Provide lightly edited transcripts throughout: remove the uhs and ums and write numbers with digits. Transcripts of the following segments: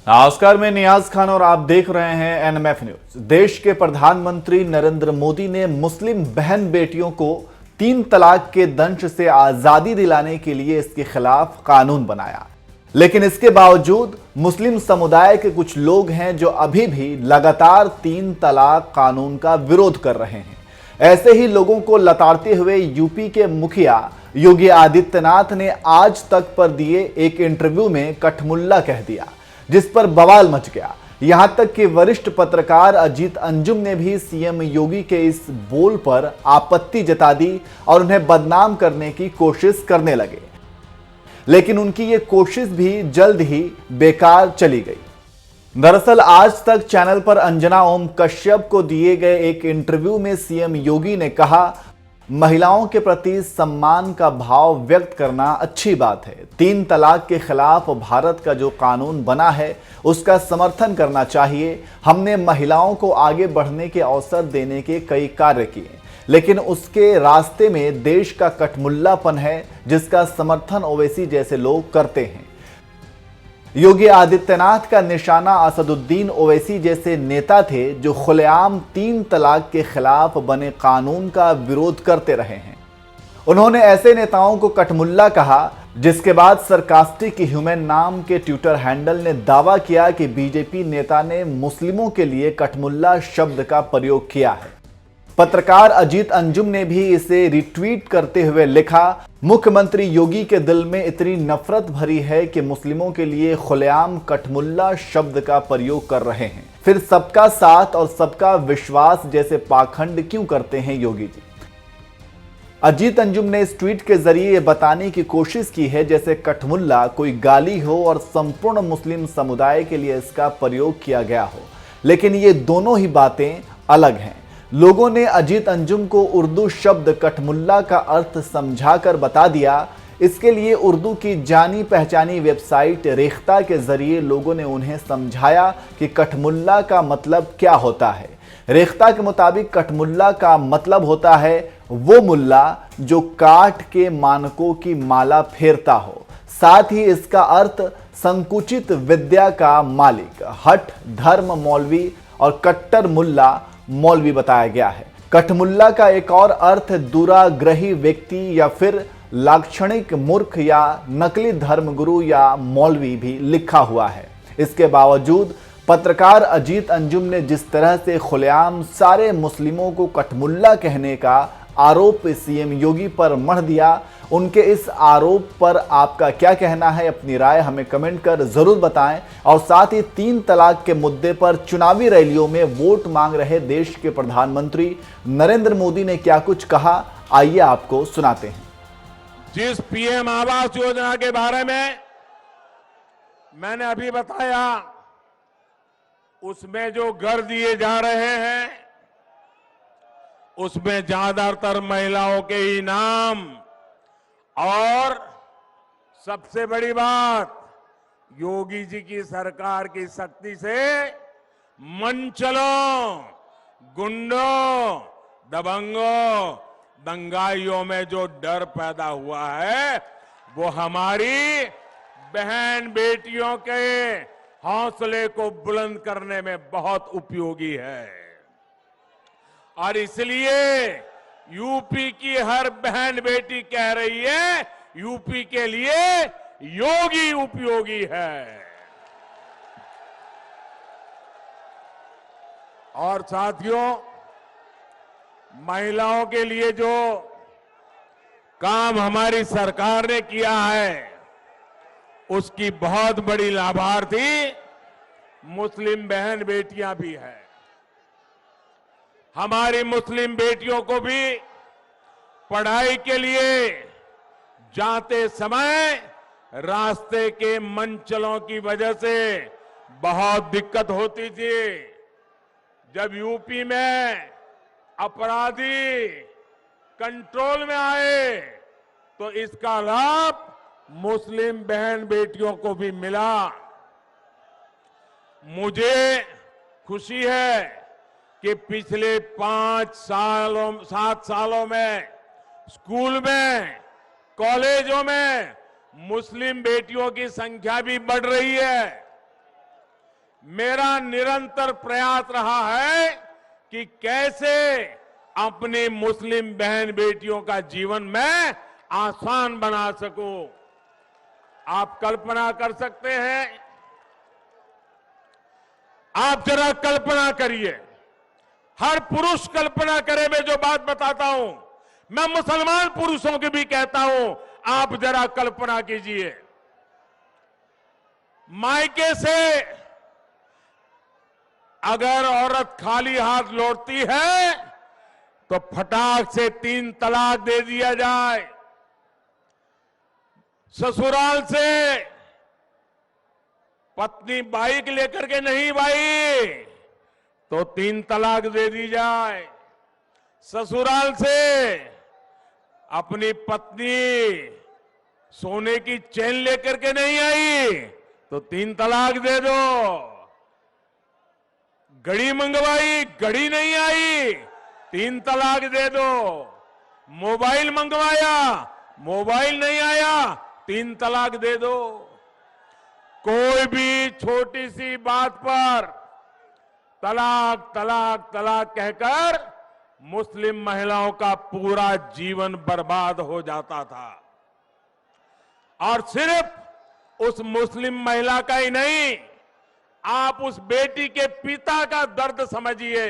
नमस्कार, मैं नियाज खान और आप देख रहे हैं एनएमएफ न्यूज। देश के प्रधानमंत्री नरेंद्र मोदी ने मुस्लिम बहन बेटियों को 3 तलाक के दंश से आजादी दिलाने के लिए इसके खिलाफ कानून बनाया, लेकिन इसके बावजूद मुस्लिम समुदाय के कुछ लोग हैं जो अभी भी लगातार 3 तलाक कानून का विरोध कर रहे हैं। ऐसे ही लोगों को लताड़ते हुए यूपी के मुखिया योगी आदित्यनाथ ने आज तक पर दिए एक इंटरव्यू में कठमुल्ला कह दिया, जिस पर बवाल मच गया। यहां तक कि वरिष्ठ पत्रकार अजीत अंजुम ने भी सीएम योगी के इस बोल पर आपत्ति जता दी और उन्हें बदनाम करने की कोशिश करने लगे, लेकिन उनकी ये कोशिश भी जल्द ही बेकार चली गई। दरअसल आज तक चैनल पर अंजना ओम कश्यप को दिए गए एक इंटरव्यू में सीएम योगी ने कहा, महिलाओं के प्रति सम्मान का भाव व्यक्त करना अच्छी बात है। 3 तलाक के खिलाफ भारत का जो कानून बना है उसका समर्थन करना चाहिए। हमने महिलाओं को आगे बढ़ने के अवसर देने के कई कार्य किए, लेकिन उसके रास्ते में देश का कठमुल्लापन है जिसका समर्थन ओवैसी जैसे लोग करते हैं। योगी आदित्यनाथ का निशाना असदुद्दीन ओवैसी जैसे नेता थे जो खुलेआम 3 तलाक के खिलाफ बने कानून का विरोध करते रहे हैं। उन्होंने ऐसे नेताओं को कठमुल्ला कहा, जिसके बाद सरकास्टिक ह्यूमन नाम के ट्विटर हैंडल ने दावा किया कि बीजेपी नेता ने मुस्लिमों के लिए कठमुल्ला शब्द का प्रयोग किया है। पत्रकार अजीत अंजुम ने भी इसे रिट्वीट करते हुए लिखा, मुख्यमंत्री योगी के दिल में इतनी नफरत भरी है कि मुस्लिमों के लिए खुलेआम कठमुल्ला शब्द का प्रयोग कर रहे हैं, फिर सबका साथ और सबका विश्वास जैसे पाखंड क्यों करते हैं योगी जी। अजीत अंजुम ने इस ट्वीट के जरिए ये बताने की कोशिश की है जैसे कठमुल्ला कोई गाली हो और संपूर्ण मुस्लिम समुदाय के लिए इसका प्रयोग किया गया हो, लेकिन ये दोनों ही बातें अलग हैं। लोगों ने अजीत अंजुम को उर्दू शब्द कठमुल्ला का अर्थ समझाकर बता दिया। इसके लिए उर्दू की जानी पहचानी वेबसाइट रेख्ता के जरिए लोगों ने उन्हें समझाया कि कठमुल्ला का मतलब क्या होता है। रेख्ता के मुताबिक कठमुल्ला का मतलब होता है वो मुल्ला जो काठ के मानकों की माला फेरता हो। साथ ही इसका अर्थ संकुचित विद्या का मालिक, हठ धर्म मौलवी और कट्टर मुल्ला मौलवी बताया गया है। कठमुल्ला का एक और अर्थ दुराग्रही व्यक्ति या फिर लाक्षणिक मूर्ख या नकली धर्मगुरु या मौलवी भी लिखा हुआ है। इसके बावजूद पत्रकार अजीत अंजुम ने जिस तरह से खुलेआम सारे मुस्लिमों को कठमुल्ला कहने का आरोप सीएम योगी पर मढ़ दिया, उनके इस आरोप पर आपका क्या कहना है? अपनी राय हमें कमेंट कर जरूर बताएं। और साथ ही 3 तलाक के मुद्दे पर चुनावी रैलियों में वोट मांग रहे देश के प्रधानमंत्री नरेंद्र मोदी ने क्या कुछ कहा, आइए आपको सुनाते हैं। जिस पीएम आवास योजना के बारे में मैंने अभी बताया, उसमें जो घर दिए जा रहे हैं उसमें ज्यादातर महिलाओं के ही नाम, और सबसे बड़ी बात, योगी जी की सरकार की शक्ति से मनचलों, गुंडों, दबंगों, दंगाइयों में जो डर पैदा हुआ है वो हमारी बहन बेटियों के हौसले को बुलंद करने में बहुत उपयोगी है। और इसलिए यूपी की हर बहन बेटी कह रही है, यूपी के लिए योगी उपयोगी है। और साथियों, महिलाओं के लिए जो काम हमारी सरकार ने किया है उसकी बहुत बड़ी लाभार्थी मुस्लिम बहन बेटियां भी हैं। हमारी मुस्लिम बेटियों को भी पढ़ाई के लिए जाते समय रास्ते के मनचलों की वजह से बहुत दिक्कत होती थी। जब यूपी में अपराधी कंट्रोल में आए तो इसका लाभ मुस्लिम बहन बेटियों को भी मिला। मुझे खुशी है कि पिछले 7 सालों में स्कूल में, कॉलेजों में मुस्लिम बेटियों की संख्या भी बढ़ रही है। मेरा निरंतर प्रयास रहा है कि कैसे अपनी मुस्लिम बहन बेटियों का जीवन मैं आसान बना सकूं। आप कल्पना कर सकते हैं, आप जरा कल्पना करिए, हर पुरुष कल्पना करे। मैं जो बात बताता हूं, मैं मुसलमान पुरुषों की भी कहता हूं, आप जरा कल्पना कीजिए, मायके से अगर औरत खाली हाथ लौटती है तो फटाक से 3 तलाक दे दिया जाए। ससुराल से पत्नी बाइक लेकर के नहीं भाई तो 3 तलाक दे दी जाए। ससुराल से अपनी पत्नी सोने की चेन लेकर के नहीं आई तो 3 तलाक दे दो। घड़ी मंगवाई, घड़ी नहीं आई, 3 तलाक दे दो। मोबाइल मंगवाया, मोबाइल नहीं आया, 3 तलाक दे दो। कोई भी छोटी सी बात पर तलाक तलाक तलाक कहकर मुस्लिम महिलाओं का पूरा जीवन बर्बाद हो जाता था। और सिर्फ उस मुस्लिम महिला का ही नहीं, आप उस बेटी के पिता का दर्द समझिए,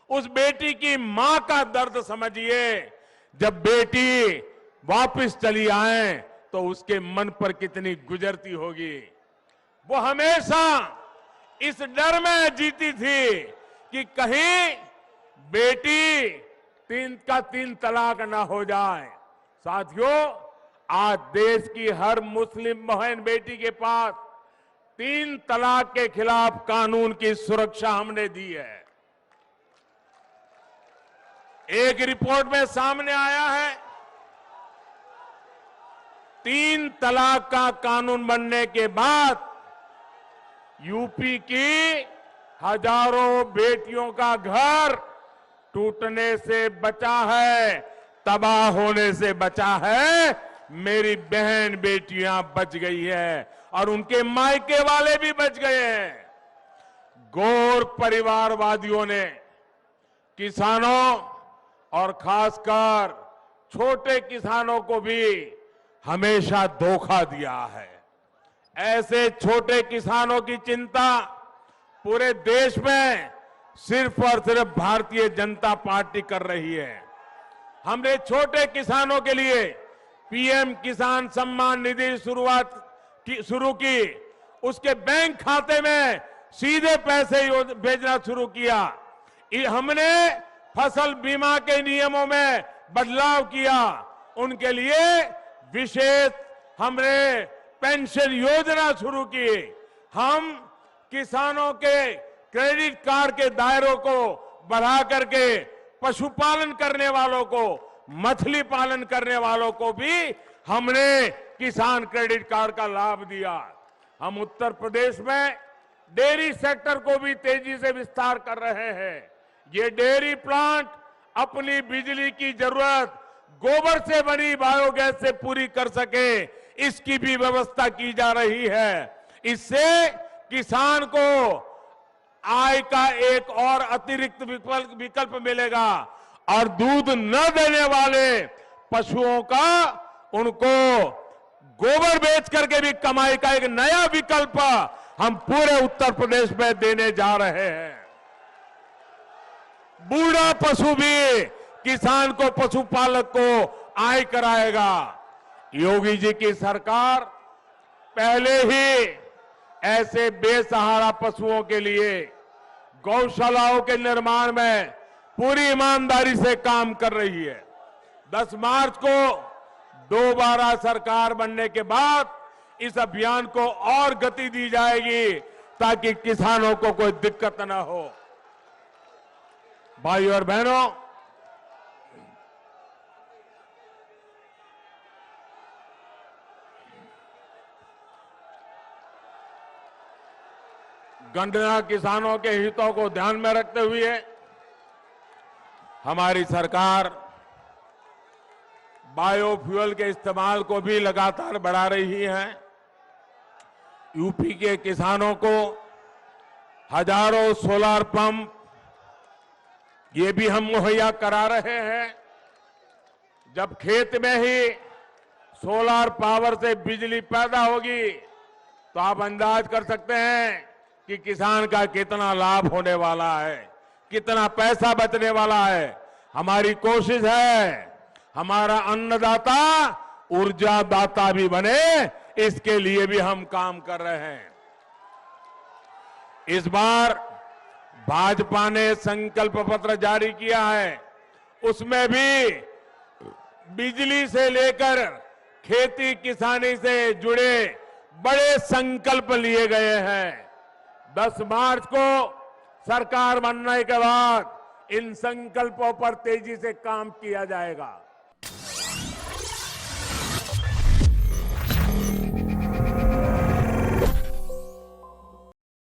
उस बेटी की मां का दर्द समझिए। जब बेटी वापस चली आए तो उसके मन पर कितनी गुजरती होगी। वो हमेशा इस डर में जीती थी कि कहीं बेटी 3 तलाक ना हो जाए। साथियों, आज देश की हर मुस्लिम बहन बेटी के पास 3 तलाक के खिलाफ कानून की सुरक्षा हमने दी है। एक रिपोर्ट में सामने आया है, 3 तलाक का कानून बनने के बाद यूपी की हजारों बेटियों का घर टूटने से बचा है, तबाह होने से बचा है। मेरी बहन बेटियां बच गई है और उनके मायके वाले भी बच गए हैं। गौर परिवारवादियों ने किसानों और खासकर छोटे किसानों को भी हमेशा धोखा दिया है। ऐसे छोटे किसानों की चिंता पूरे देश में सिर्फ और सिर्फ भारतीय जनता पार्टी कर रही है। हमने छोटे किसानों के लिए पीएम किसान सम्मान निधि शुरू की, उसके बैंक खाते में सीधे पैसे भेजना शुरू किया। हमने फसल बीमा के नियमों में बदलाव किया, उनके लिए विशेष हमने पेंशन योजना शुरू की। हम किसानों के क्रेडिट कार्ड के दायरों को बढ़ा करके पशुपालन करने वालों को, मछली पालन करने वालों को भी हमने किसान क्रेडिट कार्ड का लाभ दिया। हम उत्तर प्रदेश में डेयरी सेक्टर को भी तेजी से विस्तार कर रहे हैं। ये डेयरी प्लांट अपनी बिजली की जरूरत गोबर से बनी बायोगैस से पूरी कर सके, इसकी भी व्यवस्था की जा रही है। इससे किसान को आय का एक और अतिरिक्त विकल्प मिलेगा और दूध न देने वाले पशुओं का उनको गोबर बेच करके भी कमाई का एक नया विकल्प हम पूरे उत्तर प्रदेश में देने जा रहे हैं। बूढ़ा पशु भी किसान को, पशुपालक को आय कराएगा। योगी जी की सरकार पहले ही ऐसे बेसहारा पशुओं के लिए गौशालाओं के निर्माण में पूरी ईमानदारी से काम कर रही है। 10 मार्च को दोबारा सरकार बनने के बाद इस अभियान को और गति दी जाएगी ताकि किसानों को कोई दिक्कत न हो। भाइयों और बहनों, गन्ना किसानों के हितों को ध्यान में रखते हुए हमारी सरकार बायोफ्यूल के इस्तेमाल को भी लगातार बढ़ा रही है। यूपी के किसानों को हजारों सोलर पंप ये भी हम मुहैया करा रहे हैं। जब खेत में ही सोलर पावर से बिजली पैदा होगी तो आप अंदाज कर सकते हैं कि किसान का कितना लाभ होने वाला है, कितना पैसा बचने वाला है। हमारी कोशिश है हमारा अन्नदाता ऊर्जा दाता भी बने, इसके लिए भी हम काम कर रहे हैं। इस बार भाजपा ने संकल्प पत्र जारी किया है, उसमें भी बिजली से लेकर खेती किसानी से जुड़े बड़े संकल्प लिए गए हैं। 10 मार्च को सरकार बनने के बाद इन संकल्पों पर तेजी से काम किया जाएगा।